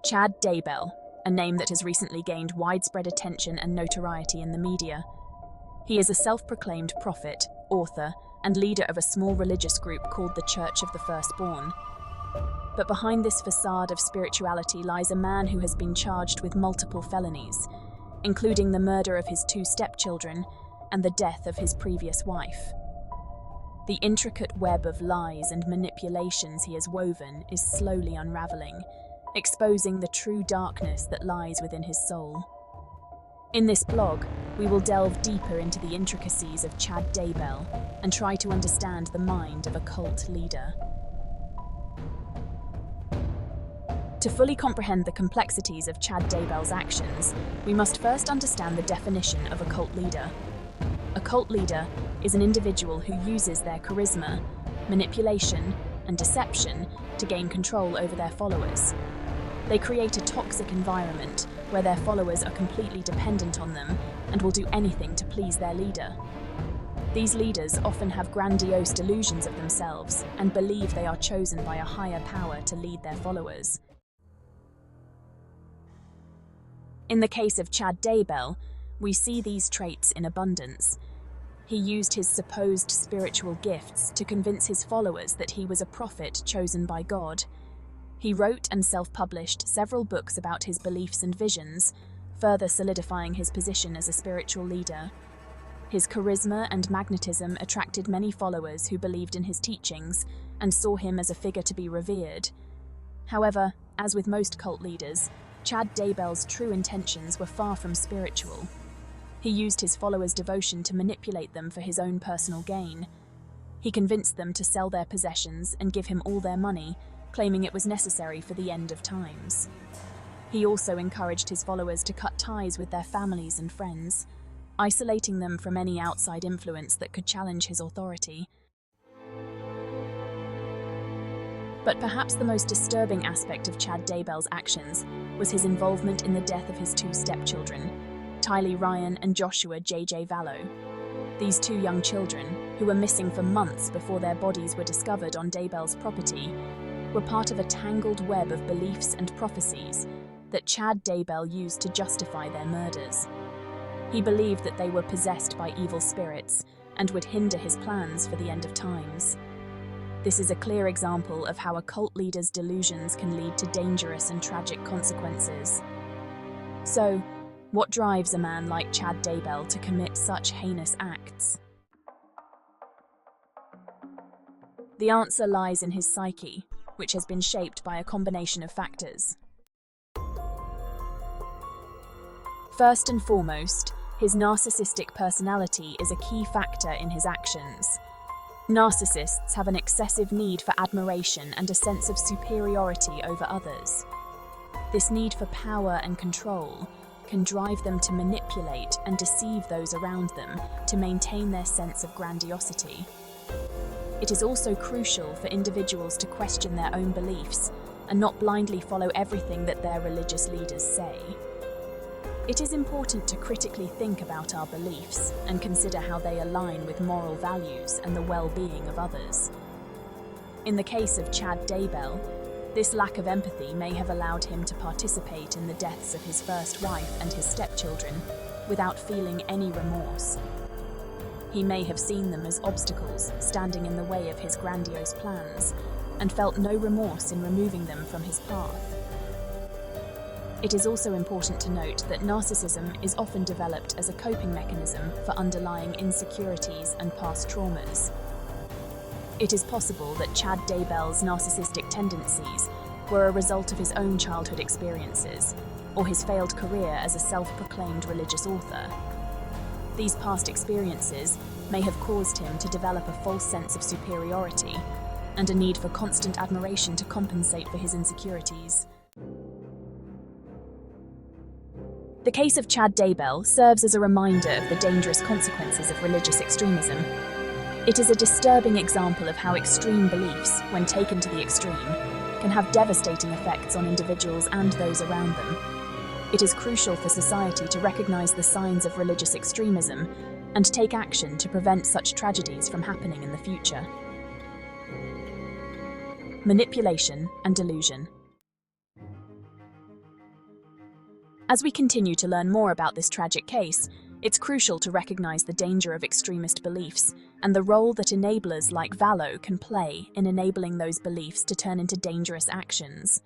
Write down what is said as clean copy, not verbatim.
Chad Daybell, a name that has recently gained widespread attention and notoriety in the media. He is a self-proclaimed prophet, author, and leader of a small religious group called the Church of the Firstborn. But behind this facade of spirituality lies a man who has been charged with multiple felonies, including the murder of his 2 stepchildren and the death of his previous wife. The intricate web of lies and manipulations he has woven is slowly unraveling, exposing the true darkness that lies within his soul. In this blog, we will delve deeper into the intricacies of Chad Daybell and try to understand the mind of a cult leader. To fully comprehend the complexities of Chad Daybell's actions, we must first understand the definition of a cult leader. A cult leader is an individual who uses their charisma, manipulation, and deception to gain control over their followers. They create a toxic environment where their followers are completely dependent on them and will do anything to please their leader. These leaders often have grandiose delusions of themselves and believe they are chosen by a higher power to lead their followers. In the case of Chad Daybell, we see these traits in abundance. He used his supposed spiritual gifts to convince his followers that he was a prophet chosen by God. He wrote and self-published several books about his beliefs and visions, further solidifying his position as a spiritual leader. His charisma and magnetism attracted many followers who believed in his teachings and saw him as a figure to be revered. However, as with most cult leaders, Chad Daybell's true intentions were far from spiritual. He used his followers' devotion to manipulate them for his own personal gain. He convinced them to sell their possessions and give him all their money, claiming it was necessary for the end of times. He also encouraged his followers to cut ties with their families and friends, isolating them from any outside influence that could challenge his authority. But perhaps the most disturbing aspect of Chad Daybell's actions was his involvement in the death of his 2 stepchildren, Tylee Ryan and Joshua J.J. Vallow. These 2 young children, who were missing for months before their bodies were discovered on Daybell's property, were part of a tangled web of beliefs and prophecies that Chad Daybell used to justify their murders. He believed that they were possessed by evil spirits and would hinder his plans for the end of times. This is a clear example of how a cult leader's delusions can lead to dangerous and tragic consequences. So, what drives a man like Chad Daybell to commit such heinous acts? The answer lies in his psyche, which has been shaped by a combination of factors. First and foremost, his narcissistic personality is a key factor in his actions. Narcissists have an excessive need for admiration and a sense of superiority over others. This need for power and control can drive them to manipulate and deceive those around them to maintain their sense of grandiosity. It is also crucial for individuals to question their own beliefs and not blindly follow everything that their religious leaders say. It is important to critically think about our beliefs and consider how they align with moral values and the well-being of others. In the case of Chad Daybell, this lack of empathy may have allowed him to participate in the deaths of his first wife and his stepchildren without feeling any remorse. He may have seen them as obstacles standing in the way of his grandiose plans and felt no remorse in removing them from his path. It is also important to note that narcissism is often developed as a coping mechanism for underlying insecurities and past traumas. It is possible that Chad Daybell's narcissistic tendencies were a result of his own childhood experiences or his failed career as a self-proclaimed religious author. These past experiences may have caused him to develop a false sense of superiority and a need for constant admiration to compensate for his insecurities. The case of Chad Daybell serves as a reminder of the dangerous consequences of religious extremism. It is a disturbing example of how extreme beliefs, when taken to the extreme, can have devastating effects on individuals and those around them. It is crucial for society to recognize the signs of religious extremism and take action to prevent such tragedies from happening in the future. Manipulation and delusion. As we continue to learn more about this tragic case, it's crucial to recognize the danger of extremist beliefs and the role that enablers like Vallow can play in enabling those beliefs to turn into dangerous actions.